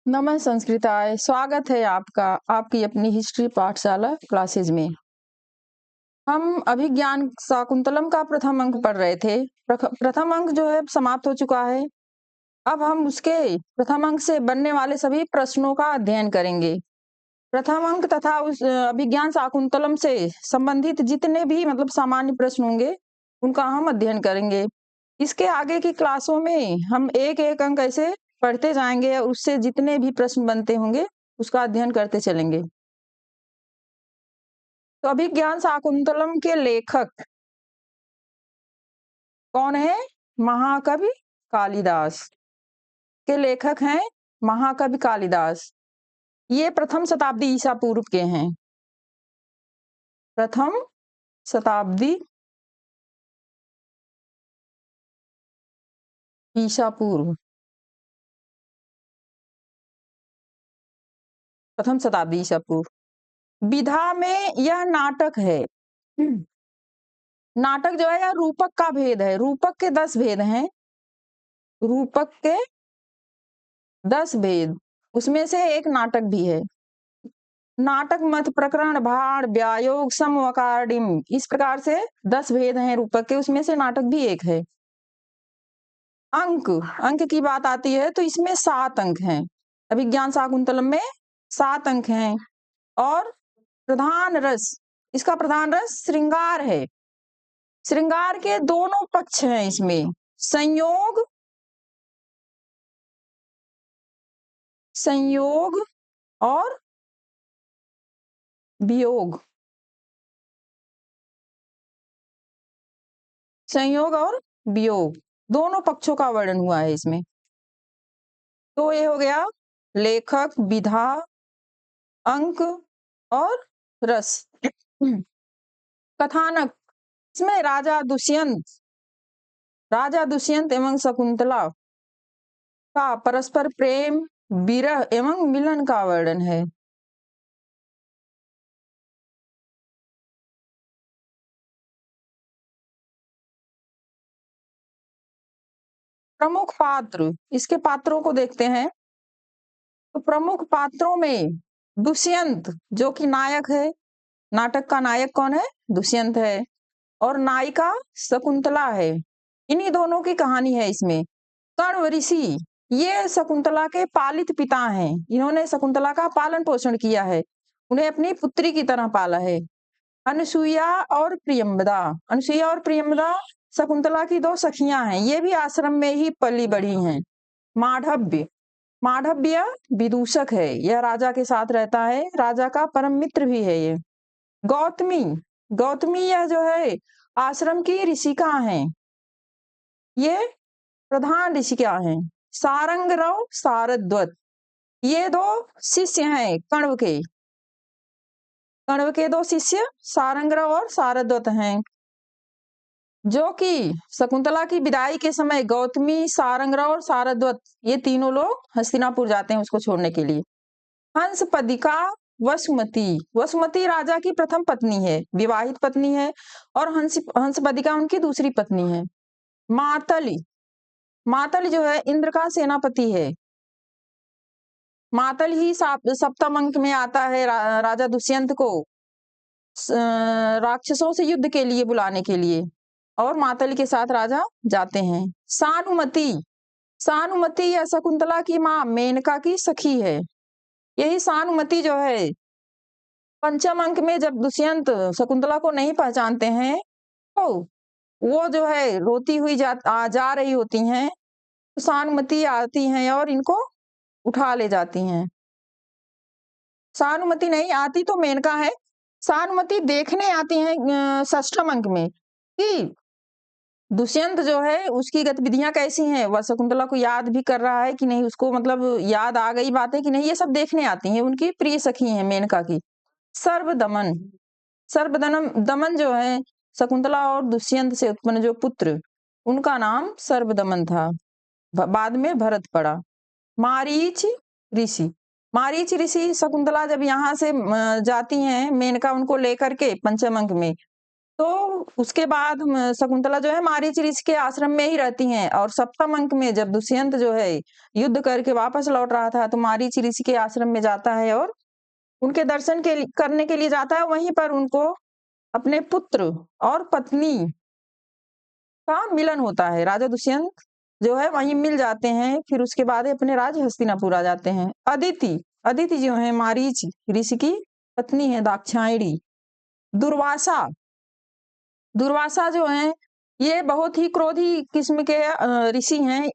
नमः संस्कृताय, स्वागत है आपका आपकी अपनी हिस्ट्री पाठशाला क्लासेज में। हम अभिज्ञान शाकुंतलम का प्रथम अंक पढ़ रहे थे। प्रथम अंक जो है समाप्त हो चुका है। अब हम उसके प्रथम अंक से बनने वाले सभी प्रश्नों का अध्ययन करेंगे। प्रथम अंक तथा उस अभिज्ञान शाकुंतलम से संबंधित जितने भी मतलब सामान्य प्रश्न होंगे उनका हम अध्ययन करेंगे। इसके आगे की क्लासों में हम एक एक अंक ऐसे पढ़ते जाएंगे और उससे जितने भी प्रश्न बनते होंगे उसका अध्ययन करते चलेंगे। तो अभिज्ञान शाकुंतलम के लेखक कौन है? महाकवि कालिदास के लेखक हैं महाकवि कालिदास। ये प्रथम शताब्दी ईसा पूर्व के हैं। प्रथम शताब्दी ईसा पूर्व, प्रथम शताब्दी ईसा पूर्व। विधा में यह नाटक है। नाटक जो है यह रूपक का भेद है। रूपक के 10 भेद हैं। रूपक के 10 भेद, उसमें से एक नाटक भी है। नाटक, मत, प्रकरण, भाण, व्यायोग, समवकारिम, इस प्रकार से 10 भेद हैं रूपक के, उसमें से नाटक भी एक है। अंक अंक की बात आती है तो इसमें 7 अंक हैं। अभिज्ञान शाकुंतलम में 7 अंक हैं। और प्रधान रस, इसका प्रधान रस श्रृंगार है। श्रृंगार के दोनों पक्ष हैं इसमें, संयोग संयोग और वियोग। संयोग और वियोग दोनों पक्षों का वर्णन हुआ है इसमें। तो ये हो गया लेखक, विधा, अंक और रस। कथानक, इसमें राजा दुष्यंत एवं शकुंतला का परस्पर प्रेम, विरह एवं मिलन का वर्णन है। प्रमुख पात्र, इसके पात्रों को देखते हैं। तो प्रमुख पात्रों में दुष्यंत जो कि नायक है, नाटक का नायक कौन है? दुष्यंत है। और नायिका शकुंतला है। इन्हीं दोनों की कहानी है इसमें। कण्व ऋषि, ये शकुंतला के पालित पिता हैं। इन्होंने शकुंतला का पालन पोषण किया है, उन्हें अपनी पुत्री की तरह पाला है। अनुसुईया और प्रियंवदा, अनुसुईया और प्रियंवदा शकुंतला की 2 सखियां हैं। ये भी आश्रम में ही पली बढ़ी हैं। माधव्य, माधव्य विदूषक है, यह राजा के साथ रहता है, राजा का परम मित्र भी है ये। गौतमी, गौतमी यह जो है आश्रम की ऋषिका हैं, ये प्रधान ऋषिका हैं। सारंगरव, सारद्वत, ये 2 शिष्य हैं कण्व के। कण्व के 2 शिष्य सारंगरव और सारद्वत हैं, जो कि शकुंतला की विदाई के समय गौतमी, सारंगरव और सारद्वत ये तीनों लोग हस्तिनापुर जाते हैं उसको छोड़ने के लिए। हंसपदिका वसुमती, वसुमती राजा की प्रथम पत्नी है, विवाहित पत्नी है। और हंसपदिका उनकी दूसरी पत्नी है। मातली, मातली जो है इंद्र का सेनापति है। मातल ही सप्तम अंक में आता है राजा दुष्यंत को राक्षसों से युद्ध के लिए बुलाने के लिए, और मातली के साथ राजा जाते हैं। सानुमति, सानुमति या शकुंतला की माँ मेनका की सखी है। यही सानुमति जो है पंचम अंक में जब दुष्यंत शकुंतला को नहीं पहचानते हैं तो वो जो है रोती हुई जा रही होती हैं, तो सानुमति आती हैं और इनको उठा ले जाती हैं। सानुमति नहीं आती तो मेनका है। सानुमति देखने आती हैं षष्ठम अंक में कि दुष्यंत जो है उसकी गतिविधियां कैसी हैं, वह शकुंतला को याद भी कर रहा है कि नहीं, उसको मतलब याद आ गई बातें कि नहीं, ये सब देखने आती हैं। उनकी प्रिय सखी हैं मेनका की। सर्वदमन, सर्वदमन दमन जो है शकुंतला और दुष्यंत से उत्पन्न जो पुत्र, उनका नाम सर्वदमन था, बाद में भरत पड़ा। मारीच ऋषि, मारीच ऋषि शकुंतला जब यहाँ से जाती हैं मेनका उनको लेकर के पंचम अंक में, तो उसके बाद शकुंतला जो है मारीच ऋषि के आश्रम में ही रहती हैं, और सप्तम अंक में जब दुष्यंत जो है युद्ध करके वापस लौट रहा था तो मारीच ऋषि के आश्रम में जाता है और उनके दर्शन करने के लिए जाता है। वहीं पर उनको अपने पुत्र और पत्नी का मिलन होता है। राजा दुष्यंत जो है वहीं मिल जाते हैं। फिर उसके बाद अपने राज्य हस्तिनापुर आ जाते हैं। अदिति अदिति जो है मारीच ऋषि की पत्नी है, दाक्षायणी। दुर्वासा दुर्वासा जो है ये बहुत ही क्रोधी किस्म के ऋषि हैं।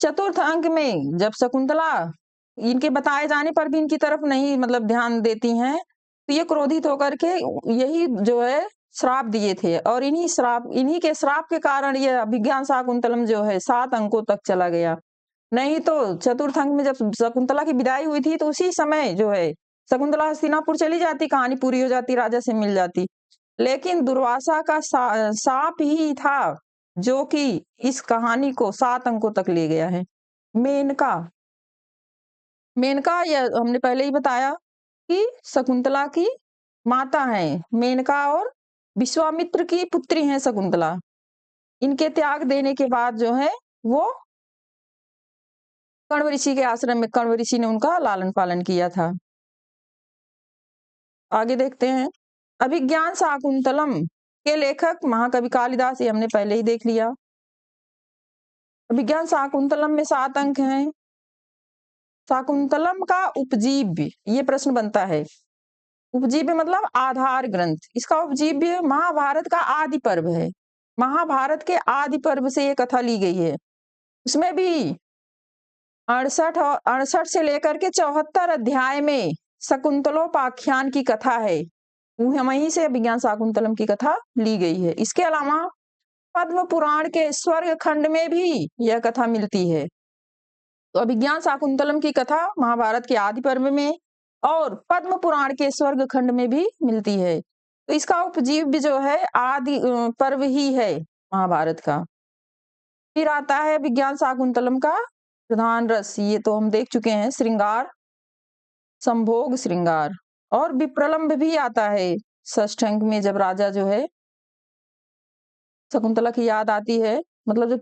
चतुर्थ अंक में जब शकुंतला इनके बताए जाने पर भी इनकी तरफ नहीं मतलब ध्यान देती हैं, तो ये क्रोधित होकर के यही जो है श्राप दिए थे, और इन्हीं के श्राप के कारण ये अभिज्ञान शाकुंतलम जो है 7 अंकों तक चला गया। नहीं तो चतुर्थ अंक में जब शकुंतला की विदाई हुई थी तो उसी समय जो है शकुंतला हस्तिनापुर चली जाती, कहानी पूरी हो जाती, राजा से मिल जाती। लेकिन दुर्वासा का साप ही था जो कि इस कहानी को 7 अंकों तक ले गया है। मेनका मेनका यह हमने पहले ही बताया कि शकुंतला की माता है मेनका, और विश्वामित्र की पुत्री है शकुंतला। इनके त्याग देने के बाद जो है वो कण्व ऋषि के आश्रम में कण्व ऋषि ने उनका लालन पालन किया था। आगे देखते हैं। अभिज्ञान शाकुंतलम के लेखक महाकवि कालिदास, ये हमने पहले ही देख लिया। अभिज्ञान शाकुंतलम में 7 अंक हैं। शाकुंतलम का उपजीव्य, ये प्रश्न बनता है। उपजीव्य मतलब आधार ग्रंथ। इसका उपजीव्य महाभारत का आदि पर्व है। महाभारत के आदि पर्व से ये कथा ली गई है। उसमें भी 68 से लेकर के 74 अध्याय में शकुंतलोपाख्यान की कथा है। वहीं से अभिज्ञान शाकुंतलम की कथा ली गई है। इसके अलावा पद्म पुराण के स्वर्ग खंड में भी यह कथा मिलती है। तो अभिज्ञान शाकुंतलम की कथा महाभारत के आदि पर्व में और पद्म पुराण के स्वर्ग खंड में भी मिलती है। तो इसका उपजीव्य जो है आदि पर्व ही है महाभारत का। फिर आता है विज्ञान शाकुंतलम का प्रधान रस, ये तो हम देख चुके हैं, श्रृंगार, संभोग श्रृंगार। और विप्रलंब भी आता है षष्ठ अंक में, जब राजा जो है शकुंतला की याद आती है, मतलब जब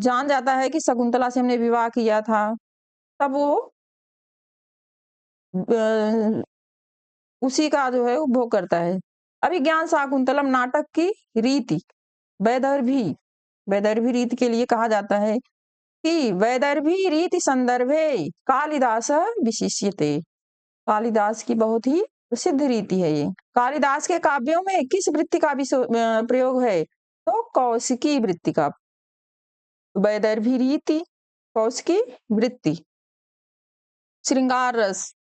जान जाता है कि शकुंतला से हमने विवाह किया था, तब वो उसी का जो है उपभोग करता है। अभिज्ञान शाकुंतलम नाटक की रीति, वैदर्भी वैदर्भी रीति के लिए कहा जाता है कि वैदर्भी रीति संदर्भे कालिदास विशिष्यते। कालिदास की बहुत ही प्रसिद्ध रीति है ये। कालिदास के काव्यों में किस वृत्ति का भी प्रयोग है? तो कौशिकी वृत्ति का। वैदर्भी रीति, कौशिकी वृत्ति, श्रृंगार रस,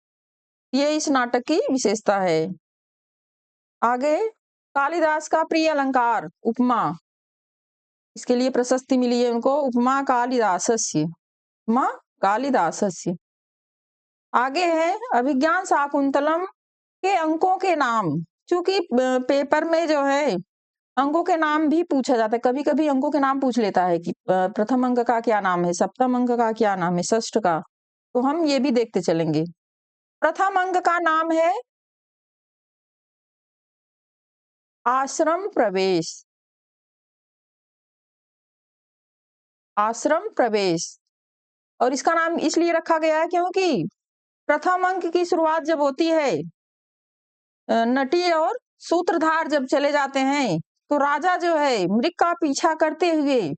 ये इस नाटक की विशेषता है। आगे कालिदास का प्रिय अलंकार उपमा, इसके लिए प्रशस्ति मिली है उनको, उपमा कालिदासस्य, उपमा कालिदासस्य। आगे है अभिज्ञान शाकुंतलम के अंकों के नाम। चूंकि पेपर में जो है अंकों के नाम भी पूछा जाता है, कभी कभी अंकों के नाम पूछ लेता है कि प्रथम अंक का क्या नाम है, सप्तम अंक का क्या नाम है, षष्ठ का, तो हम ये भी देखते चलेंगे। प्रथम अंक का नाम है आश्रम प्रवेश। आश्रम प्रवेश, और इसका नाम इसलिए रखा गया है क्योंकि प्रथम अंक की शुरुआत जब होती है, नटी और सूत्रधार जब चले जाते हैं तो राजा जो है मृग का पीछा करते हुए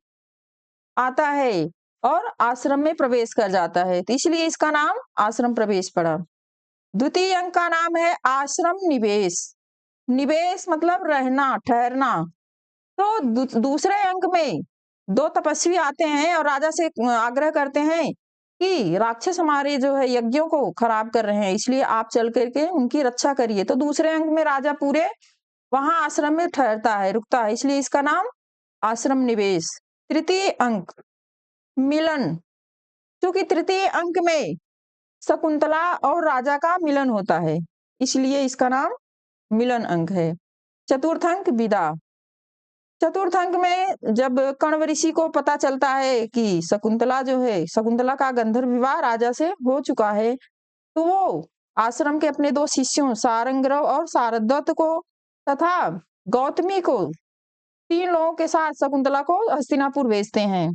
आता है और आश्रम में प्रवेश कर जाता है, तो इसलिए इसका नाम आश्रम प्रवेश पड़ा। द्वितीय अंक का नाम है आश्रम निवेश। निवेश मतलब रहना, ठहरना। तो दूसरे अंक में 2 तपस्वी आते हैं और राजा से आग्रह करते हैं कि राक्षस हमारे जो है यज्ञों को खराब कर रहे हैं, इसलिए आप चल करके उनकी रक्षा करिए। तो दूसरे अंक में राजा पूरे वहां आश्रम में ठहरता है, रुकता है, इसलिए इसका नाम आश्रम निवेश। तृतीय अंक मिलन, क्योंकि तृतीय अंक में शकुंतला और राजा का मिलन होता है, इसलिए इसका नाम मिलन अंक है। चतुर्थ अंक विदा। चतुर्थ अंक में जब कण्व ऋषि को पता चलता है कि शकुंतला का गंधर्व विवाह राजा से हो चुका है, तो वो आश्रम के अपने 2 शिष्यों सारंगरव और शारद्वत को तथा गौतमी को 3 लोगों के साथ शकुंतला को हस्तिनापुर भेजते हैं।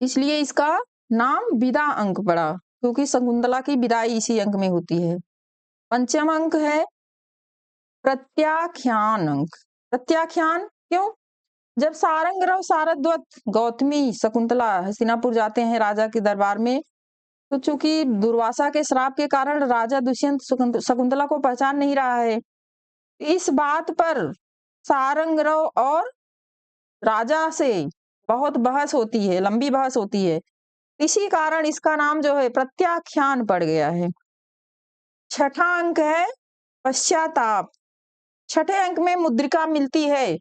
इसलिए इसका नाम विदा अंक पड़ा, क्योंकि शकुंतला की विदाई इसी अंक में होती है। पंचम अंक है प्रत्याख्यान अंक। प्रत्याख्यान क्यों? जब सारंगरव सारद्वत गौतमी शकुंतला हस्तिनापुर जाते हैं राजा के दरबार में, तो चूंकि दुर्वासा के श्राप के कारण राजा दुष्यंत शकुंतला को पहचान नहीं रहा है, इस बात पर सारंगरव और राजा से बहुत बहस होती है, लंबी बहस होती है। इसी कारण इसका नाम जो है प्रत्याख्यान पड़ गया है। छठा अंक है पश्चाताप। छठे अंक में मुद्रिका मिलती है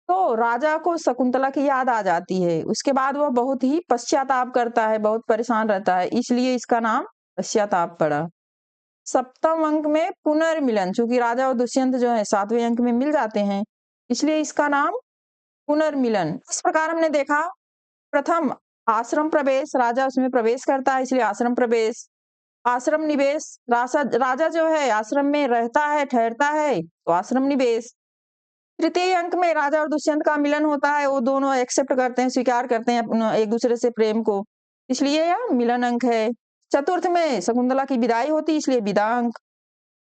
तो राजा को शकुंतला की याद आ जाती है। उसके बाद वह बहुत ही पश्चाताप करता है, बहुत परेशान रहता है, इसलिए इसका नाम पश्चाताप पड़ा। सप्तम अंक में पुनर्मिलन, चूंकि राजा और दुष्यंत जो है 7वें अंक में मिल जाते हैं, इसलिए इसका नाम पुनर्मिलन। इस प्रकार हमने देखा, प्रथम आश्रम प्रवेश, राजा उसमें प्रवेश करता है इसलिए आश्रम प्रवेश। आश्रम निवेश, राजा जो है आश्रम में रहता है, ठहरता है, तो आश्रम निवेश। तृतीय अंक में राजा और दुष्यंत का मिलन होता है, वो दोनों एक्सेप्ट करते हैं, स्वीकार करते हैं एक दूसरे से प्रेम को, इसलिए यह मिलन अंक है। चतुर्थ में शकुंतला की विदाई होती, इसलिए विदा अंक।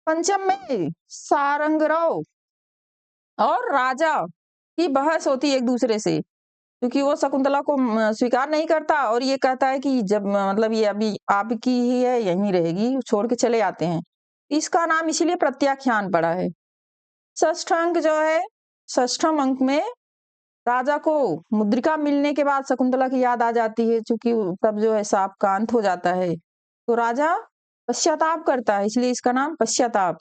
पंचम में सारंगरव और राजा की बहस होती है एक दूसरे से, क्योंकि वो शकुंतला को स्वीकार नहीं करता और ये कहता है कि जब मतलब ये अभी आपकी ही है, यहीं रहेगी, छोड़ के चले आते हैं। इसका नाम इसीलिए प्रत्याख्यान पड़ा है। षष्ठ अंक जो है, षष्ठम अंक में राजा को मुद्रिका मिलने के बाद शकुंतला की याद आ जाती है, क्योंकि तब जो है साप का अंत हो जाता है, तो राजा पश्चाताप करता है, इसलिए इसका नाम पश्चाताप।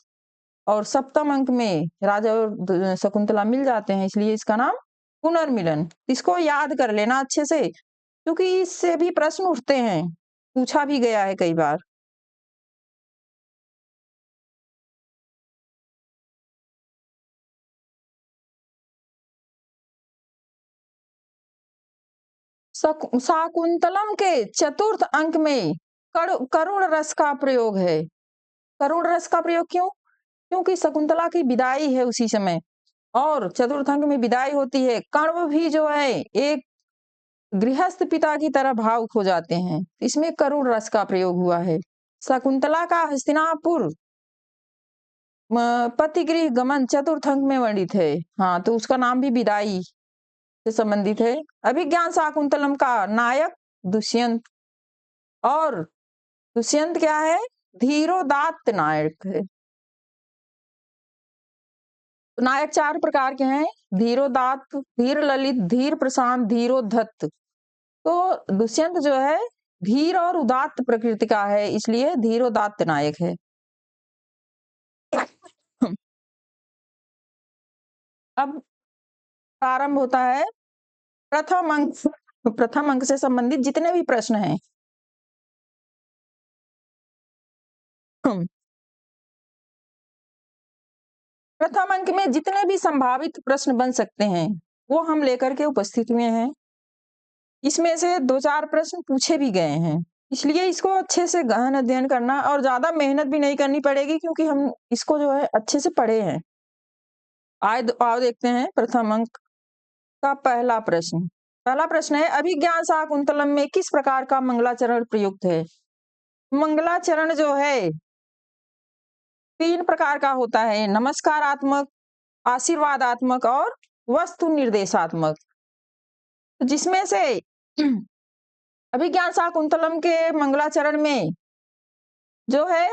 और सप्तम अंक में राजा और शकुंतला मिल जाते हैं, इसलिए इसका नाम पुनर्मिलन। इसको याद कर लेना अच्छे से, क्योंकि इससे भी प्रश्न उठते हैं, पूछा भी गया है कई बार। शाकुंतलम के चतुर्थ अंक में करुण रस का प्रयोग है। करुण रस का प्रयोग क्यों? क्योंकि शकुंतला की विदाई है उसी समय, और चतुर्थ अंक में विदाई होती है। कर्ण भी जो है एक गृहस्थ पिता की तरह भावुक हो जाते हैं, इसमें करुण रस का प्रयोग हुआ है। शकुंतला का हस्तिनापुर पतिगृह गमन चतुर्थ अंक में वर्णित है, हाँ, तो उसका नाम भी विदाई से संबंधित है। अभिज्ञान शाकुंतलम का नायक दुष्यंत, और दुष्यंत क्या है? धीरोदात्त नायक है। तो नायक 4 प्रकार के हैं, धीरोदात्त, धीर ललित, धीर प्रशांत, धीरोधत्त। तो दुष्यंत जो है धीर और उदात्त प्रकृति का है, इसलिए धीरोदात्त नायक है। अब प्रारंभ होता है प्रथम अंक। प्रथम अंक से संबंधित जितने भी प्रश्न हैं, प्रथम अंक में जितने भी संभावित प्रश्न बन सकते हैं वो हम लेकर के उपस्थित हुए हैं। इसमें से 2-4 प्रश्न पूछे भी गए हैं, इसलिए इसको अच्छे से गहन अध्ययन करना, और ज्यादा मेहनत भी नहीं करनी पड़ेगी, क्योंकि हम इसको जो है अच्छे से पढ़े हैं। आओ देखते हैं प्रथम अंक का पहला प्रश्न। पहला प्रश्न है, अभिज्ञान शाकुंतलम में किस प्रकार का मंगलाचरण प्रयुक्त है? मंगलाचरण जो है 3 प्रकार का होता है, नमस्कारात्मक, आशीर्वादात्मक और वस्तु निर्देशात्मक। तो जिसमें से अभिज्ञान शाकुंतलम के मंगलाचरण में जो है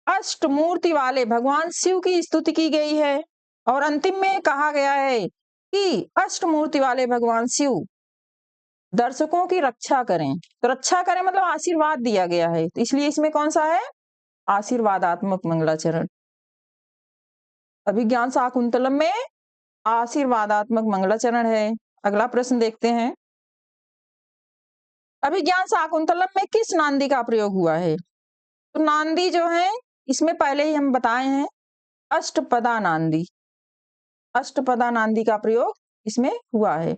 अष्टमूर्ति वाले भगवान शिव की स्तुति की गई है, और अंतिम में कहा गया है कि अष्टमूर्ति वाले भगवान शिव दर्शकों की रक्षा करें। तो रक्षा करें मतलब आशीर्वाद दिया गया है, तो इसलिए इसमें कौन सा है? आशीर्वादात्मक मंगलाचरण। अभिज्ञान शाकुंतलम में आशीर्वादात्मक मंगलाचरण है। अगला प्रश्न देखते हैं, अभिज्ञान शाकुंतलम में किस नांदी का प्रयोग हुआ है? तो नांदी जो है इसमें पहले ही हम बताए हैं, अष्टपदा नांदी। अष्टपदा नांदी का प्रयोग इसमें हुआ है।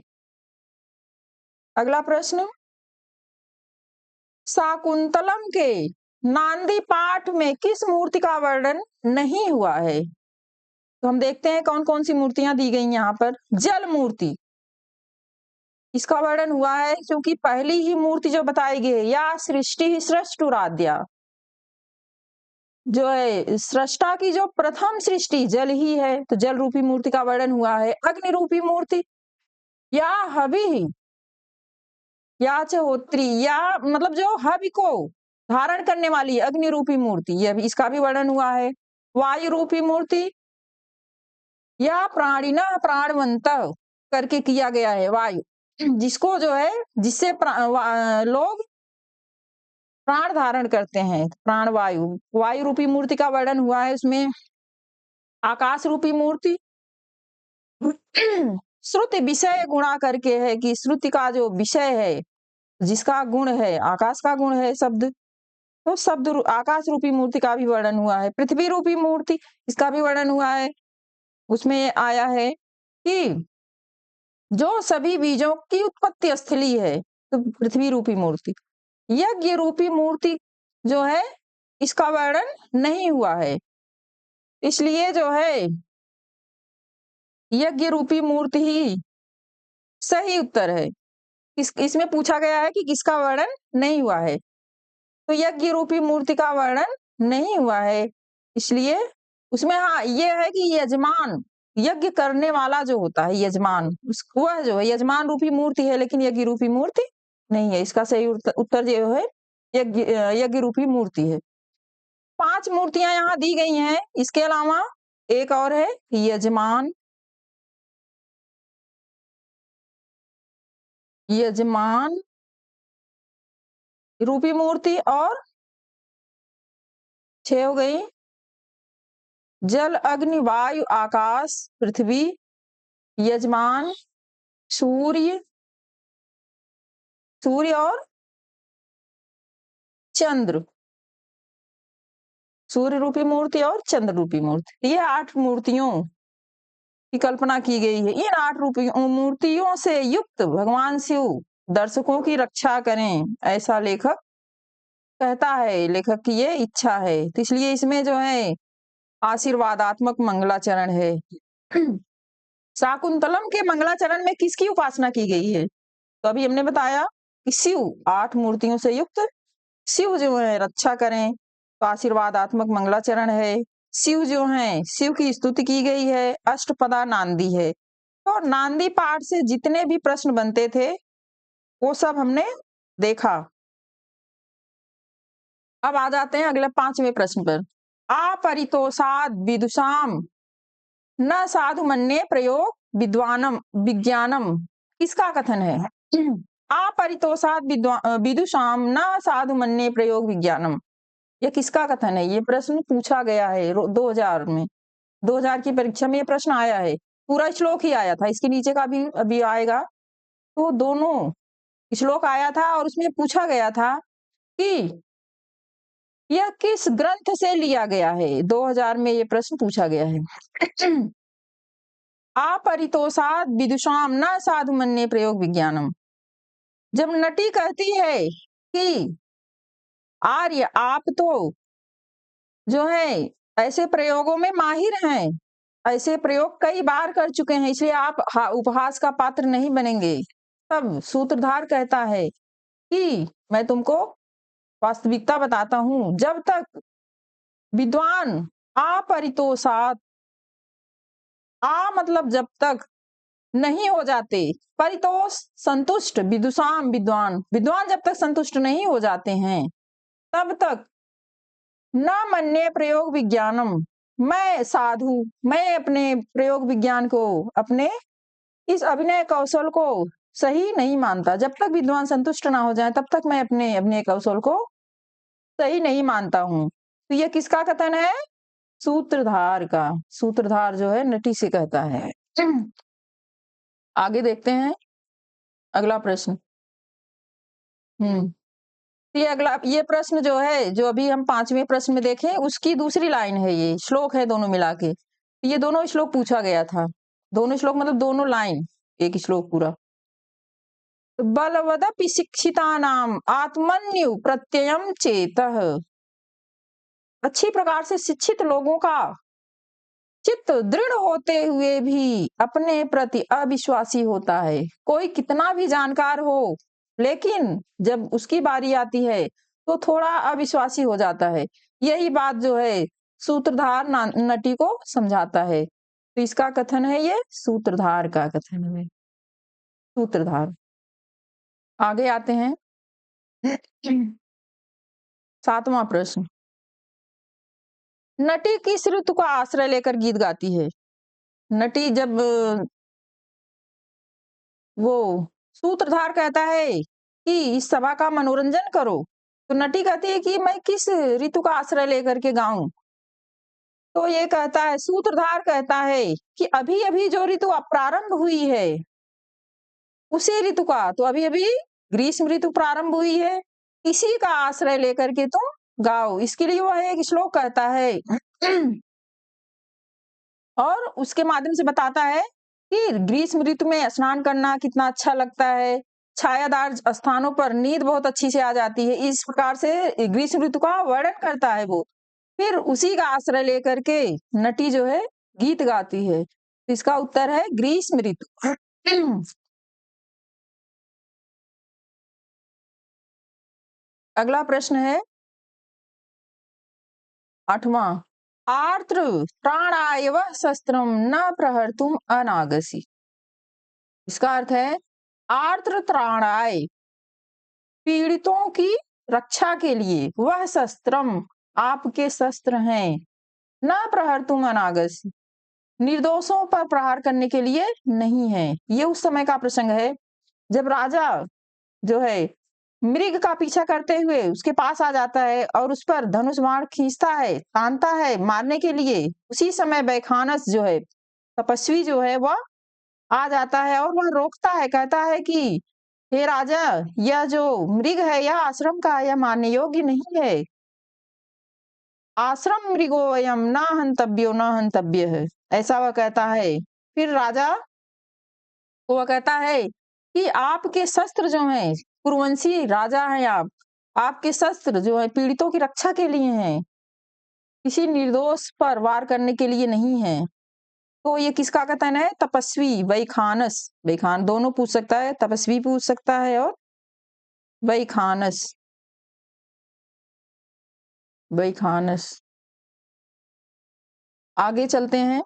अगला प्रश्न, शाकुंतलम के नांदी पाठ में किस मूर्ति का वर्णन नहीं हुआ है? तो हम देखते हैं कौन कौन सी मूर्तियां दी गई यहाँ पर। जल मूर्ति, इसका वर्णन हुआ है क्योंकि पहली ही मूर्ति जो बताई गई है, या सृष्टि सृष्टुराद्या, जो है सृष्टा की जो प्रथम सृष्टि जल ही है, तो जल रूपी मूर्ति का वर्णन हुआ है। अग्नि रूपी मूर्ति, या हवि, या चहोत्री, या मतलब जो हवि को धारण करने वाली अग्नि रूपी मूर्ति, यह भी इसका भी वर्णन हुआ है। वायु रूपी मूर्ति, या प्राणिना प्राणवंत करके किया गया है वायु, जिसको जो है जिससे लोग प्राण धारण करते हैं, प्राण वायु, वायु रूपी मूर्ति का वर्णन हुआ है उसमें। आकाश रूपी मूर्ति, श्रुति विषय गुणा करके है कि श्रुति का जो विषय है, जिसका गुण है, आकाश का गुण है शब्द, तो शब्द आकाश रूपी मूर्ति का भी वर्णन हुआ है। पृथ्वी रूपी मूर्ति, इसका भी वर्णन हुआ है। उसमें आया है कि जो सभी बीजों की उत्पत्ति स्थली है, तो पृथ्वी रूपी मूर्ति। यज्ञ रूपी मूर्ति जो है, इसका वर्णन नहीं हुआ है, इसलिए जो है यज्ञ रूपी मूर्ति ही सही उत्तर है। इसमें पूछा गया है कि किसका वर्णन नहीं हुआ है, तो यज्ञ रूपी मूर्ति का वर्णन नहीं हुआ है, इसलिए उसमें हाँ ये है कि यजमान, यज्ञ करने वाला जो होता है यजमान, वह जो है यजमान रूपी मूर्ति है, लेकिन यज्ञ रूपी मूर्ति नहीं है। इसका सही उत्तर जो है यज्ञ रूपी मूर्ति है। 5 मूर्तियां यहाँ दी गई हैं। इसके अलावा एक और है यजमान, यजमान रूपी मूर्ति, और 6 हो गई। जल, अग्नि, वायु, आकाश, पृथ्वी, यजमान, सूर्य, सूर्य और चंद्र, सूर्य रूपी मूर्ति और चंद्र रूपी मूर्ति, ये 8 मूर्तियों की कल्पना की गई है। इन 8 रूपी मूर्तियों से युक्त भगवान शिव दर्शकों की रक्षा करें, ऐसा लेखक कहता है, लेखक की ये इच्छा है, तो इसलिए इसमें जो है आशीर्वादात्मक मंगलाचरण है। शाकुंतलम के मंगलाचरण में किसकी उपासना की गई है? तो अभी हमने बताया कि शिव, 8 मूर्तियों से युक्त शिव जो है रक्षा करें, तो आशीर्वादात्मक मंगलाचरण है। शिव जो है, शिव की स्तुति की गई है, अष्टपदा नांदी है। तो नांदी पाठ से जितने भी प्रश्न बनते थे वो सब हमने देखा। अब आ जाते हैं अगले 5वें प्रश्न पर। अपरितोषाद विदुषाम न साधु मन्ये प्रयोग विद्वानम विज्ञानम, किसका कथन है? अपरितोषाद विदुषाम न साधु मन्ये प्रयोग विज्ञानम, ये किसका कथन है? ये प्रश्न पूछा गया है 2000 में, 2000 की परीक्षा में ये प्रश्न आया है। पूरा श्लोक ही आया था, इसके नीचे का भी अभी आएगा। तो दोनों श्लोक आया था और उसमें पूछा गया था कि यह किस ग्रंथ से लिया गया है। 2000 में ये प्रश्न पूछा गया है। अपरितोषाद विदुषाम न साधु मन्ये प्रयोग विज्ञानम, जब नटी कहती है कि आर्य आप तो जो है ऐसे प्रयोगों में माहिर हैं, ऐसे प्रयोग कई बार कर चुके हैं, इसलिए आप उपहास का पात्र नहीं बनेंगे, तब सूत्रधार कहता है कि मैं तुमको वास्तविकता बताता हूं, जब तक विद्वान अपरितोषात, मतलब जब तक नहीं हो जाते, परितोष संतुष्ट, विदुषाम विद्वान, विद्वान जब तक संतुष्ट नहीं हो जाते हैं, तब तक न मन्ये प्रयोग विज्ञानम, मैं साधु, मैं अपने प्रयोग विज्ञान को, अपने इस अभिनय कौशल को सही नहीं मानता। जब तक विद्वान संतुष्ट ना हो जाए तब तक मैं अपने अभिनय कौशल को सही नहीं मानता हूं। तो ये किसका कथन है? सूत्रधार का। सूत्रधार जो है नटी से कहता है। आगे देखते हैं अगला प्रश्न। ये अगला, ये प्रश्न जो है, जो अभी हम 5वें प्रश्न में देखें, उसकी दूसरी लाइन है, ये श्लोक है दोनों मिला के। ये दोनों श्लोक पूछा गया था, दोनों श्लोक मतलब दोनों लाइन, एक श्लोक पूरा। बलवदपि शिक्षितानाम आत्मन्यु प्रत्ययम चेतः, अच्छी प्रकार से शिक्षित लोगों का चित्त दृढ़ होते हुए भी अपने प्रति अविश्वासी होता है। कोई कितना भी जानकार हो, लेकिन जब उसकी बारी आती है तो थोड़ा अविश्वासी हो जाता है। यही बात जो है सूत्रधार नटी को समझाता है। तो इसका कथन है, ये सूत्रधार का कथन है। सूत्रधार। आगे आते हैं। 7वां प्रश्न। नटी किस ऋतु का आश्रय लेकर गीत गाती है? नटी जब वो सूत्रधार कहता है कि इस सभा का मनोरंजन करो, तो नटी कहती है कि मैं किस ऋतु का आश्रय लेकर के गाऊं? तो ये कहता है, सूत्रधार कहता है कि अभी अभी जो ऋतु प्रारंभ हुई है उसी ऋतु का, तो अभी अभी ग्रीष्म ऋतु प्रारंभ हुई है, इसी का आश्रय लेकर के तुम गाओ। इसके लिए वह एक श्लोक कहता है और उसके माध्यम से बताता है कि ग्रीष्म ऋतु में स्नान करना कितना अच्छा लगता है, छायादार स्थानों पर नींद बहुत अच्छी से आ जाती है। इस प्रकार से ग्रीष्म ऋतु का वर्णन करता है वो। फिर उसी का आश्रय लेकर के नटी जो है गीत गाती है। तो इसका उत्तर है ग्रीष्म ऋतु। अगला प्रश्न है 8वां। आर्द्र प्राणाय वः शस्त्रम न प्रहर्तुम अनागसी। इसका अर्थ है, आर्द्र त्राणाय, पीड़ितों की रक्षा के लिए, वह शस्त्रम, आपके शस्त्र हैं, न प्रहर्तुम अनागसी, निर्दोषों पर प्रहार करने के लिए नहीं है। ये उस समय का प्रसंग है जब राजा जो है मृग का पीछा करते हुए उसके पास आ जाता है और उस पर धनुष बाण खींचता है, तानता है मारने के लिए। उसी समय बैखानस जो है तपस्वी जो है वह आ जाता है और वह रोकता है, कहता है कि हे राजा, यह जो मृग है यह आश्रम का, यह मारने योग्य नहीं है। आश्रम मृगो अयम ना हंतव्यो न हंतव्य है, ऐसा वह कहता है। फिर राजा को वह कहता है कि आपके शस्त्र जो हैं, कुरुवंशी राजा हैं आप, आपके शस्त्र जो है पीड़ितों की रक्षा के लिए हैं, किसी निर्दोष पर वार करने के लिए नहीं है। तो ये किसका कथन है? तपस्वी वैखानस। वैखान दोनों पूछ सकता है, तपस्वी पूछ सकता है और वैखानस। वैखानस। आगे चलते हैं।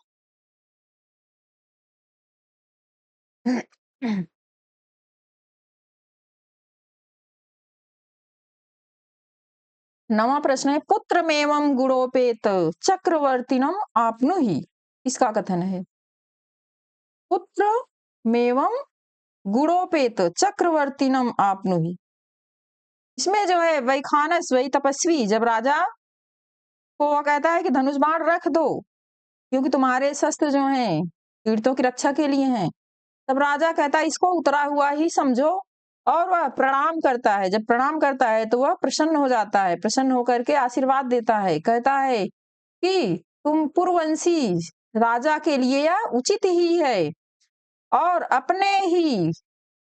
9वां प्रश्न है, पुत्रमेवं गुणोपेत चक्रवर्तिनम आपनुहि। इसका कथन है, पुत्र मेवं गुणोपेत चक्रवर्तिनम आपनुहि। इसमें जो है वैखानस, वही तपस्वी, जब राजा को वह कहता है कि धनुष बाण रख दो क्योंकि तुम्हारे शस्त्र जो हैं पीड़ितों की रक्षा के लिए हैं, तब राजा कहता है इसको उतरा हुआ ही समझो और वह प्रणाम करता है। जब प्रणाम करता है तो वह प्रसन्न हो जाता है, प्रसन्न होकर के आशीर्वाद देता है, कहता है कि तुम पूर्ववंशी राजा के लिए यह उचित ही है और अपने ही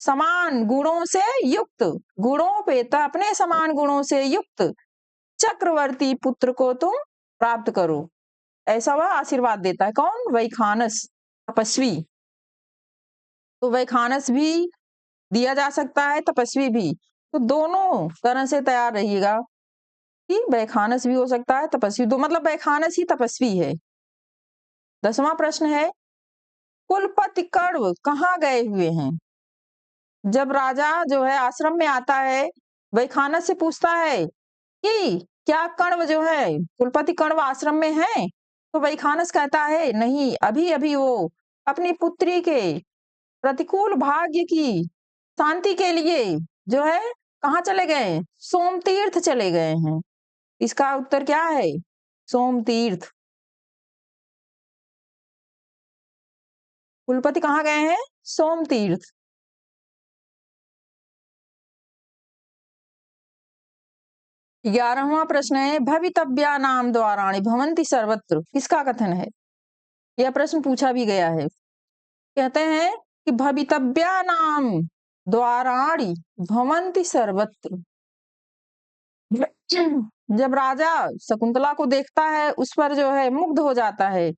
समान गुणों से युक्त, गुणों पे तो अपने समान गुणों से युक्त चक्रवर्ती पुत्र को तुम प्राप्त करो, ऐसा वह आशीर्वाद देता है। कौन? वैखानस तपस्वी। तो वैखानस भी दिया जा सकता है, तपस्वी भी। तो दोनों तरह से तैयार रहिएगा कि वैखानस भी हो सकता है, तपस्वी, दो मतलब वैखानस ही तपस्वी है। 10वां प्रश्न है, कुलपति कण्व कहाँ गए हुए हैं? जब राजा जो है आश्रम में आता है, वैखानस से पूछता है कि क्या कण्व जो है कुलपति कण्व आश्रम में है? तो वैखानस कहता है नहीं, अभी अभी वो अपनी पुत्री के प्रतिकूल भाग्य की शांति के लिए जो है कहाँ चले गए? सोम तीर्थ चले गए हैं। इसका उत्तर क्या है? सोम तीर्थ। कुलपति कहाँ गए हैं? सोम तीर्थ। 11वां प्रश्न है, भवितव्या नाम द्वाराणि भवन्ति सर्वत्र। किसका कथन है? यह प्रश्न पूछा भी गया है। कहते हैं कि भवितव्या नाम द्वाराणि भवन्ति सर्वत्र। जब राजा शकुंतला को देखता है, उस पर जो है मुग्ध हो जाता है,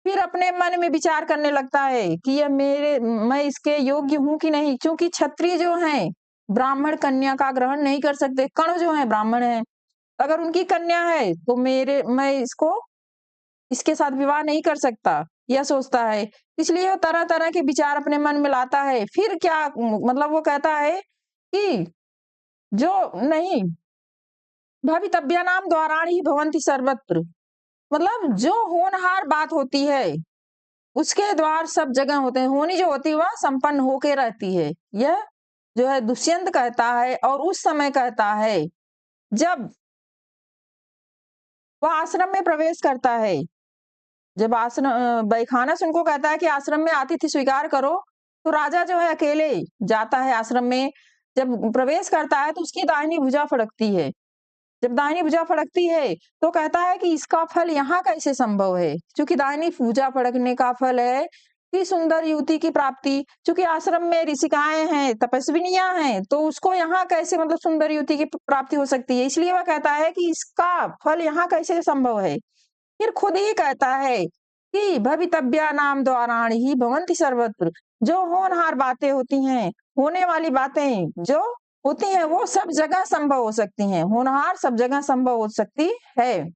फिर अपने मन में विचार करने लगता है कि मैं इसके योग्य हूँ कि नहीं, क्योंकि क्षत्रिय जो हैं ब्राह्मण कन्या का ग्रहण नहीं कर सकते। कर्ण जो है ब्राह्मण है, अगर उनकी कन्या है तो मैं इसके साथ विवाह नहीं कर सकता, यह सोचता है। इसलिए वो तरह तरह के विचार अपने मन में लाता है। फिर क्या मतलब वो कहता है कि जो नहीं, भवितव्यानाम द्वाराणि भवन्ति सर्वत्र, मतलब जो होनहार बात होती है उसके द्वार सब जगह होते हैं। होनी जो होती है वह संपन्न होके रहती है। यह जो है दुष्यंत कहता है, और उस समय कहता है जब वह आश्रम में प्रवेश करता है। जब बैखानस उनको कहता है कि आश्रम में आतिथ्य स्वीकार करो, तो राजा जो है अकेले जाता है आश्रम में। जब प्रवेश करता है तो उसकी दाहिनी भुजा फड़कती है। जब दाहिनी भुजा फड़कती है तो कहता है कि इसका फल यहाँ कैसे संभव है, क्योंकि दाहिनी भुजा फड़कने का फल है कि सुंदर युवती की प्राप्ति। क्योंकि आश्रम में ऋषिकाएं हैं, तपस्विनियां हैं, तो उसको यहाँ कैसे मतलब सुंदर युवती की प्राप्ति हो सकती है। इसलिए वह कहता है कि इसका फल यहाँ कैसे संभव है। फिर खुद ही कहता है कि भवितव्या नाम द्वाराणि ही भवन्ति सर्वत्र, जो होनहार बातें होती हैं, होने वाली बातें जो होती हैं वो सब जगह संभव हो सकती हैं। होनहार सब जगह संभव हो सकती है।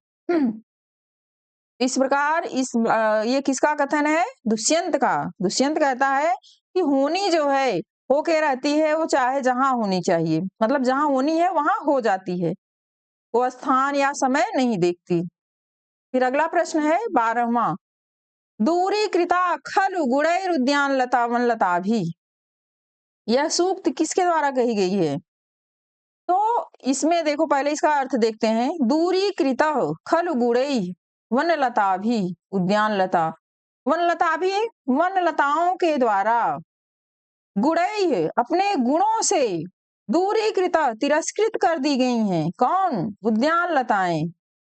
इस प्रकार ये किसका कथन है? दुष्यंत का। दुष्यंत कहता है कि होनी जो है होके रहती है, वो चाहे जहां होनी चाहिए, मतलब जहां होनी है वहां हो जाती है, वो स्थान या समय नहीं देखती। फिर अगला प्रश्न है 12वां, दूरीकृता खलु गुणैरुद्यान लता वनलता भी, यह सूक्त किसके द्वारा कही गई है? तो इसमें देखो, पहले इसका अर्थ देखते हैं। दूरीकृत खलु गुणै वनलता भी उद्यान लता, वनलता भी वनलताओं के द्वारा, गुणै अपने गुणों से, दूरीकृत तिरस्कृत कर दी गई हैं। कौन? उद्यान लताएं।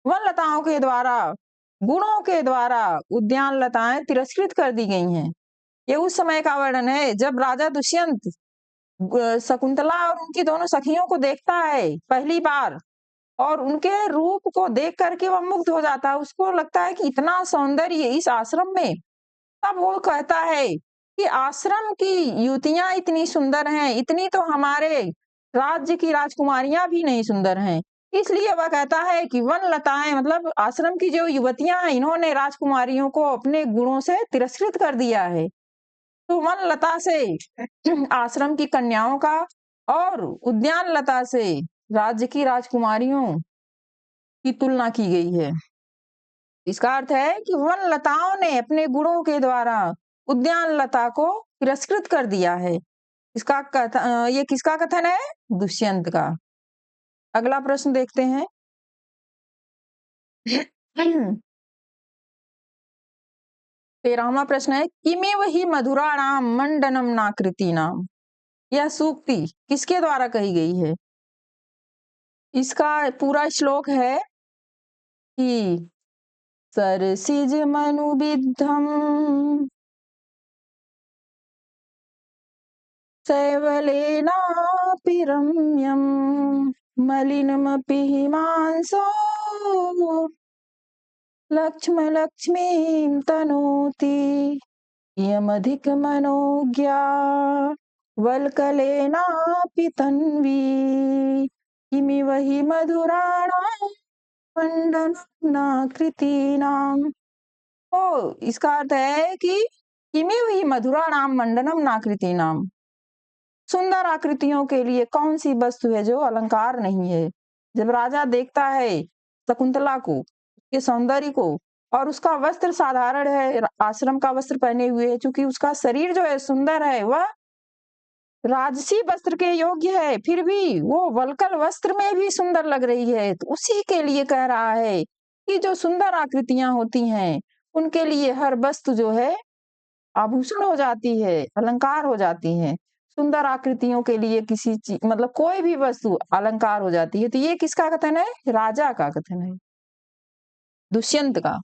वनलताओं के द्वारा, गुणों के द्वारा उद्यान लताएं तिरस्कृत कर दी गई हैं। ये उस समय का वर्णन है जब राजा दुष्यंत शकुंतला और उनकी दोनों सखियों को देखता है पहली बार, और उनके रूप को देख करके वह मुग्ध हो जाता है। उसको लगता है कि इतना सौंदर्य इस आश्रम में। तब वो कहता है कि आश्रम की युवतियां इतनी सुंदर हैं, इतनी तो हमारे राज्य की राजकुमारियां भी नहीं सुंदर हैं। इसलिए वह कहता है कि वन लताएं, मतलब आश्रम की जो युवतियां हैं, इन्होंने राजकुमारियों को अपने गुणों से तिरस्कृत कर दिया है। तो वन लता से आश्रम की कन्याओं का, और उद्यान लता से राज्य की राजकुमारियों की तुलना की गई है। इसका अर्थ है कि वन लताओं ने अपने गुणों के द्वारा उद्यान लता को तिरस्कृत कर दिया है। ये किसका कथन है? दुष्यंत का। अगला प्रश्न देखते हैं। 13वां प्रश्न है, किमेव हि मधुराणाम मंडनम नाकृतीनाम, यह सूक्ति किसके द्वारा कही गई है? इसका पूरा श्लोक है कि सरसिज मनुबिद्धम सैवलेनापि रम्यं मलिनमपि हिमांसो लक्ष्मीं तनोति यमधिकमनोज्ञा वल्कलेनापि तन्वी किमिव हि मधुराणां मंडनाकृतीनाम। तो इसका अर्थ है कि किमिव हि मधुराणाम मंडनम नाकृतीनाम, सुंदर आकृतियों के लिए कौन सी वस्तु है जो अलंकार नहीं है। जब राजा देखता है शकुंतला को, उसके सौंदर्य को, और उसका वस्त्र साधारण है, आश्रम का वस्त्र पहने हुए है, क्योंकि उसका शरीर जो है सुंदर है, वह राजसी वस्त्र के योग्य है, फिर भी वो वल्कल वस्त्र में भी सुंदर लग रही है। तो उसी के लिए कह रहा है कि जो सुंदर आकृतियां होती हैं उनके लिए हर वस्तु जो है आभूषण हो जाती है, अलंकार हो जाती है। सुंदर आकृतियों के लिए किसी चीज, मतलब कोई भी वस्तु अलंकार हो जाती है। तो ये किसका कथन है? राजा का कथन है, दुष्यंत का।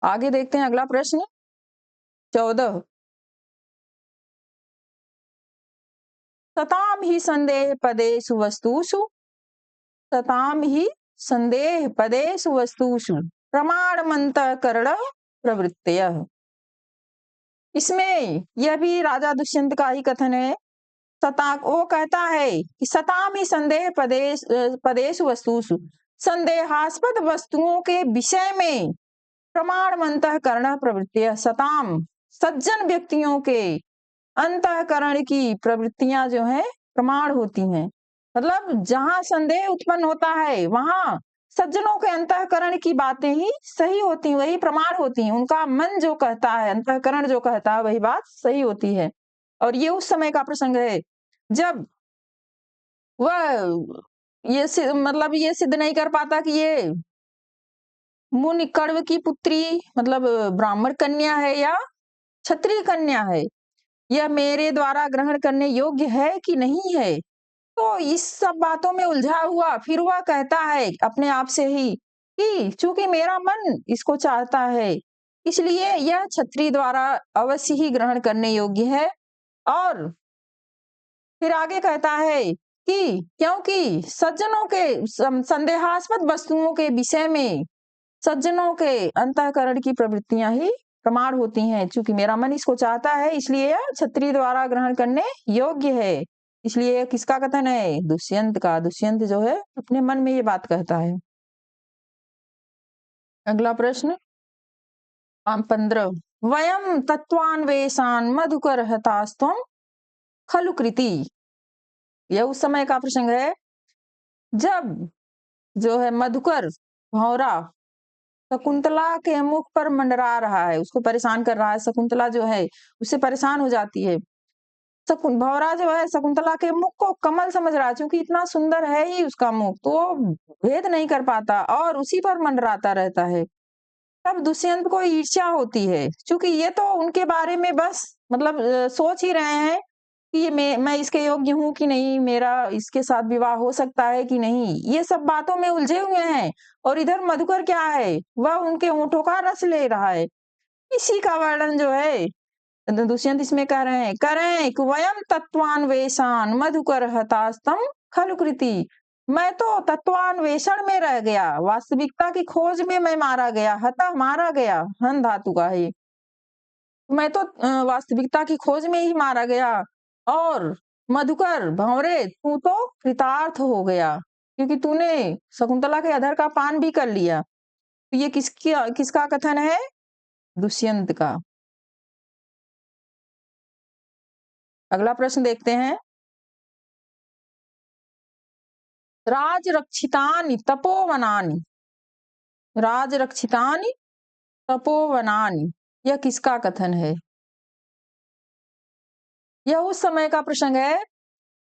आगे देखते हैं अगला प्रश्न 14, सताम ही संदेह पदेषु वस्तुषु, सताम ही संदेह पदेषु वस्तुषु प्रमाणमंतकरण प्रवृत्तयः। इसमें यह भी राजा दुष्यंत का ही कथन है। वो कहता है कि सतामि संदेह पदेषु वस्तुषु, संदेहास्पद वस्तुओं के विषय में प्रमाणमन्तःकरण प्रवृत्तियां सताम, सज्जन व्यक्तियों के अंतःकरण की प्रवृत्तियां जो है प्रमाण होती हैं। मतलब जहां संदेह उत्पन्न होता है वहां सज्जनों के अंतःकरण की बातें ही सही होती हैं, वही प्रमाण होती हैं। उनका मन जो कहता है, अंतःकरण जो कहता है, वही बात सही होती है। और ये उस समय का प्रसंग है जब वह मतलब ये सिद्ध नहीं कर पाता कि ये मुनि कण्व की पुत्री मतलब ब्राह्मण कन्या है या क्षत्रिय कन्या है, यह मेरे द्वारा ग्रहण करने योग्य है कि नहीं है। तो इस सब बातों में उलझा हुआ फिर वह कहता है अपने आप से ही कि चूंकि मेरा मन इसको चाहता है, इसलिए यह क्षत्रिय द्वारा अवश्य ही ग्रहण करने योग्य है। और फिर आगे कहता है कि क्योंकि सज्जनों के संदेहास्पद वस्तुओं के विषय में सज्जनों के अंतःकरण की प्रवृत्तियां ही प्रमाण होती हैं। चूंकि मेरा मन इसको चाहता है, इसलिए यह क्षत्रिय द्वारा ग्रहण करने योग्य है। इसलिए किसका कथन है? दुष्यंत का। दुष्यंत जो है अपने मन में ये बात कहता है। अगला प्रश्न 15, वयम तत्वान्वेषान मधुकर हतास्तम खलु कृति। यह उस समय का प्रसंग है जब जो है मधुकर भौरा शकुंतला के मुख पर मंडरा रहा है, उसको परेशान कर रहा है। शकुंतला जो है उससे परेशान हो जाती है। भौरा जो है शकुंतला के मुख को कमल समझ रहा है, क्योंकि इतना सुंदर है ही उसका मुख, तो वो भेद नहीं कर पाता और उसी पर मंडराता रहता है। तब दुष्यंत को ईर्ष्या होती है, क्योंकि ये तो उनके बारे में बस मतलब सोच ही रहे हैं कि ये मैं इसके योग्य हूँ कि नहीं, मेरा इसके साथ विवाह हो सकता है कि नहीं, ये सब बातों में उलझे हुए हैं। और इधर मधुकर क्या है, वह उनके होठों का रस ले रहा है। इसी का वर्णन जो है दुष्यंत इसमें कह रहे हैं कि वयम तत्वान्वेषान मधुकर हतास्तम खलु कृति। मैं तो तत्वान्वेषण में रह गया, वास्तविकता की खोज में मैं मारा गया। हता मारा गया, हन धातु का है। मैं तो वास्तविकता की खोज में ही मारा गया। और मधुकर भंवरे तू तो कृतार्थ हो गया, क्योंकि तूने शकुंतला के अधर का पान भी कर लिया। तो ये किसका कथन है? दुष्यंत का। अगला प्रश्न देखते हैं। राजरक्षितानि तपोवनानि, राजरक्षितानि तपोवनानि, यह किसका कथन है? यह उस समय का प्रसंग है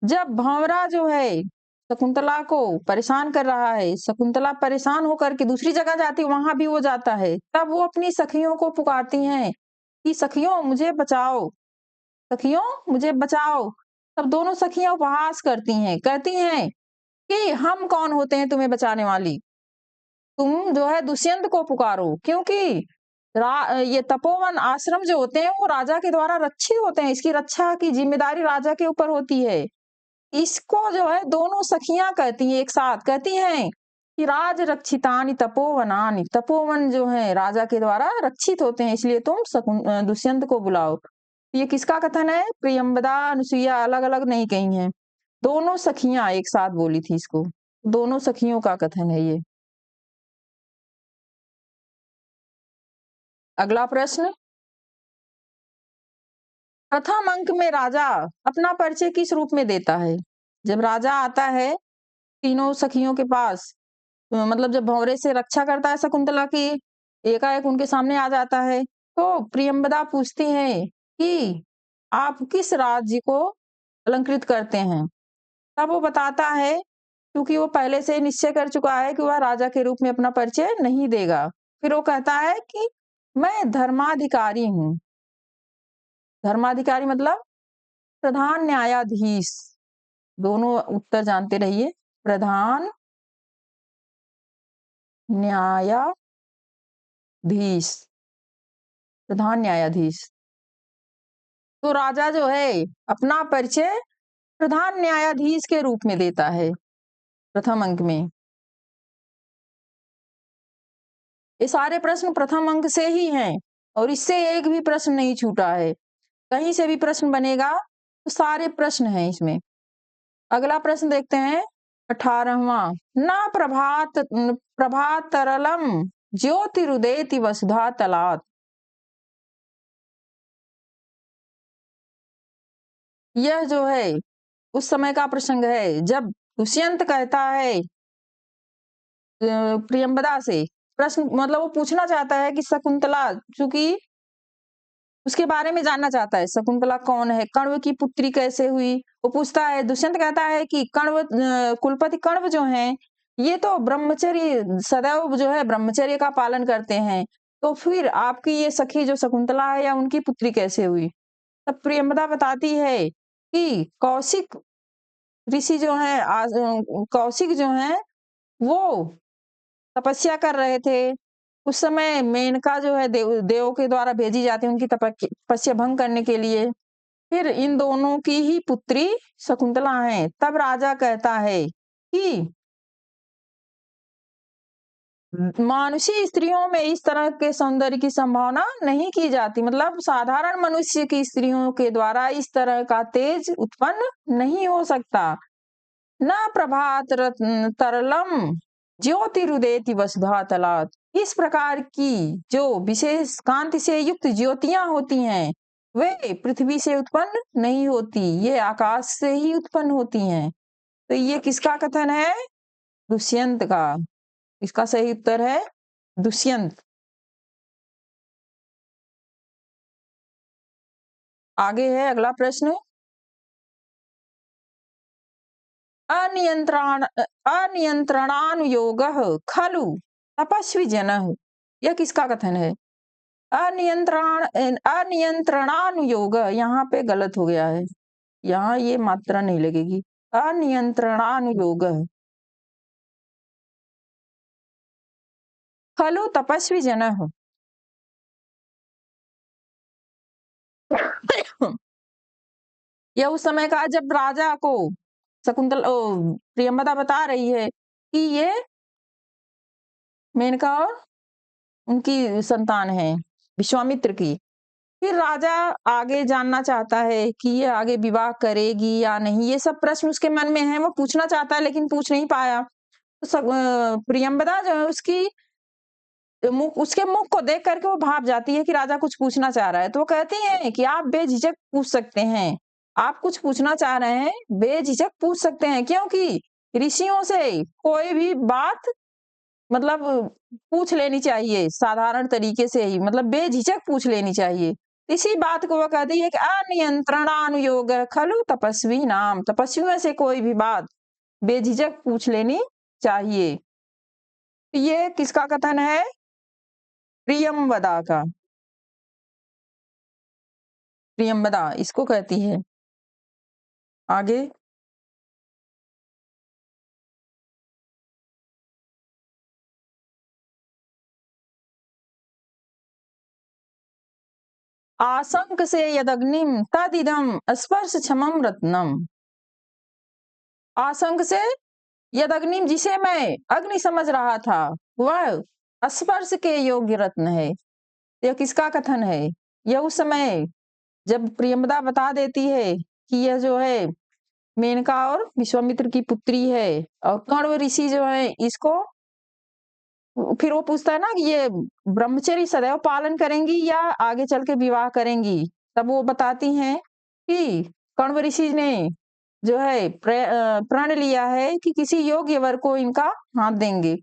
जब भंवरा जो है शकुंतला को परेशान कर रहा है। शकुंतला परेशान होकर के दूसरी जगह जाती है, वहां भी वो जाता है। तब वो अपनी सखियों को पुकारती हैं कि सखियों मुझे बचाओ, सखियों मुझे बचाओ। तब दोनों सखियां उपहास करती हैं, कहती हैं कि हम कौन होते हैं तुम्हें बचाने वाली, तुम जो है दुष्यंत को पुकारो, क्योंकि ये तपोवन आश्रम जो होते हैं वो राजा के द्वारा रक्षित होते हैं, इसकी रक्षा की जिम्मेदारी राजा के ऊपर होती है। इसको जो है दोनों सखियां कहती हैं, एक साथ कहती हैं कि राज रक्षितानि तपोवनानि, तपोवन जो है राजा के द्वारा रक्षित होते हैं, इसलिए तुम दुष्यंत को बुलाओ। ये किसका कथन है? प्रियंवदा अनुसुईया अलग अलग नहीं कही हैं, दोनों सखियां एक साथ बोली थी इसको। दोनों सखियों का कथन है ये। अगला प्रश्न, प्रथम अंक में राजा अपना परिचय किस रूप में देता है? जब राजा आता है तीनों सखियों के पास, मतलब जब भंवरे से रक्षा करता है शकुंतला की, एकाएक उनके सामने आ जाता है, तो प्रियंवदा पूछती है कि आप किस राज्य को अलंकृत करते हैं? तब वो बताता है, क्योंकि वो पहले से निश्चय कर चुका है कि वह राजा के रूप में अपना परिचय नहीं देगा। फिर वो कहता है कि मैं धर्माधिकारी हूँ। धर्माधिकारी मतलब प्रधान न्यायाधीश। दोनों उत्तर जानते रहिए। प्रधान न्यायाधीश, प्रधान न्यायाधीश। तो राजा जो है अपना परिचय प्रधान न्यायाधीश के रूप में देता है प्रथम अंक में। ये सारे प्रश्न प्रथम अंक से ही हैं। और इससे एक भी प्रश्न नहीं छूटा है। कहीं से भी प्रश्न बनेगा तो सारे प्रश्न हैं इसमें। अगला प्रश्न देखते हैं 18वां। न प्रभातरलम ज्योतिरुदेति वसुधा तलात्। यह जो है उस समय का प्रसंग है जब दुष्यंत कहता है प्रियंवदा से, प्रश्न मतलब वो पूछना चाहता है कि शकुंतला, चूंकि उसके बारे में जानना चाहता है, शकुंतला कौन है, कण्व की पुत्री कैसे हुई। वो पूछता है, दुष्यंत कहता है कि कुलपति कण्व जो हैं ये तो ब्रह्मचर्य, सदैव जो है ब्रह्मचर्य का पालन करते हैं, तो फिर आपकी ये सखी जो शकुंतला है या उनकी पुत्री कैसे हुई। तब प्रियंवदा बताती है कि कौशिक ऋषि जो है, कौशिक जो है वो तपस्या कर रहे थे। उस समय मेनका जो है देवों के द्वारा भेजी जाती है उनकी तपस्या भंग करने के लिए। फिर इन दोनों की ही पुत्री शकुंतला है। तब राजा कहता है कि मानुषी स्त्रियों में इस तरह के सौंदर्य की संभावना नहीं की जाती, मतलब साधारण मनुष्य की स्त्रियों के द्वारा इस तरह का तेज उत्पन्न नहीं हो सकता। न प्रभात तरलम ज्योतिरुदेति वसुधा तलात्। इस प्रकार की जो विशेष कांति से युक्त ज्योतियां होती हैं वे पृथ्वी से उत्पन्न नहीं होती, ये आकाश से ही उत्पन्न होती हैं। तो ये किसका कथन है? दुष्यंत का। इसका सही उत्तर है दुष्यंत। आगे है अगला प्रश्न। अनियंत्रणानुयोगः खलु तपस्वी जनः। यह किसका कथन है? अनियंत्रणानुयोग, यहाँ पे गलत हो गया है, यहाँ ये मात्रा नहीं लगेगी। अनियंत्रणानुयोग खलु तपस्वी जनः। यह उस समय का जब राजा को प्रियंवदा बता रही है कि ये मेनका और उनकी संतान है विश्वामित्र की। फिर राजा आगे जानना चाहता है कि ये आगे विवाह करेगी या नहीं, ये सब प्रश्न उसके मन में है, वो पूछना चाहता है लेकिन पूछ नहीं पाया। तो प्रियंवदा जो है उसके मुख को देख करके वो भाप जाती है कि राजा कुछ पूछना चाह रहा है। तो वो कहती है कि आप बेझिझक पूछ सकते हैं, आप कुछ पूछना चाह रहे हैं बेझिझक पूछ सकते हैं, क्योंकि ऋषियों से कोई भी बात मतलब पूछ लेनी चाहिए साधारण तरीके से ही, मतलब बेझिझक पूछ लेनी चाहिए। इसी बात को वो कहती है कि अनियंत्रणानुयोग खलु तपस्वी नाम। तपस्वियों से कोई भी बात बेझिझक पूछ लेनी चाहिए। ये किसका कथन है? प्रियंवदा का। प्रियंवदा इसको कहती है। आगे आशंक से यदग्निम तदिदम स्पर्श क्षमम रत्नम। आशंक से यदग्निम, जिसे मैं अग्नि समझ रहा था, वह स्पर्श के योग्य रत्न है। यह किसका कथन है? यह उस समय जब प्रियंवदा बता देती है कि यह जो है मेनका और विश्वामित्र की पुत्री है और कण्व ऋषि जो है इसको, फिर वो पूछता है ना कि ये ब्रह्मचर्य सदैव पालन करेंगी या आगे चल के विवाह करेंगी। तब वो बताती हैं कि कण्व ऋषि ने जो है प्रण लिया है कि किसी योग्य वर को इनका हाथ देंगे।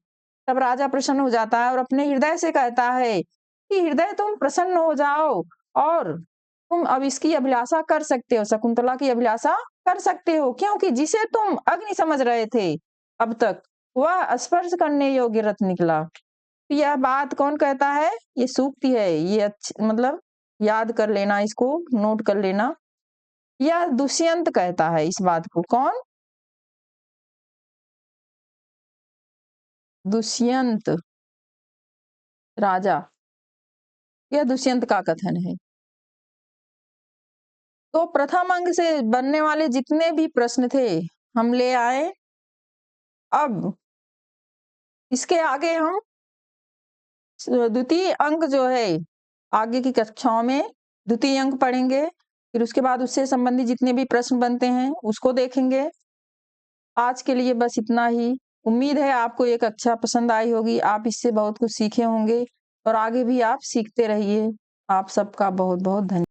तब राजा प्रसन्न हो जाता है और अपने हृदय से कहता है कि हृदय तुम प्रसन्न हो जाओ और तुम अब इसकी अभिलाषा कर सकते हो, शकुंतला की अभिलाषा कर सकते हो, क्योंकि जिसे तुम अग्नि समझ रहे थे अब तक वह स्पर्श करने योग्य रत्न निकला। यह बात कौन कहता है? ये सूक्ति है, ये मतलब याद कर लेना, इसको नोट कर लेना। यह दुष्यंत कहता है इस बात को। कौन? दुष्यंत राजा। यह दुष्यंत का कथन है। तो प्रथम अंग से बनने वाले जितने भी प्रश्न थे हम ले आए। अब इसके आगे हम द्वितीय अंक जो है आगे की कक्षाओं में द्वितीय अंक पढ़ेंगे, फिर उसके बाद उससे संबंधित जितने भी प्रश्न बनते हैं उसको देखेंगे। आज के लिए बस इतना ही। उम्मीद है आपको ये कक्षा पसंद आई होगी, आप इससे बहुत कुछ सीखे होंगे और आगे भी आप सीखते रहिए। आप सबका बहुत-बहुत धन्यवाद।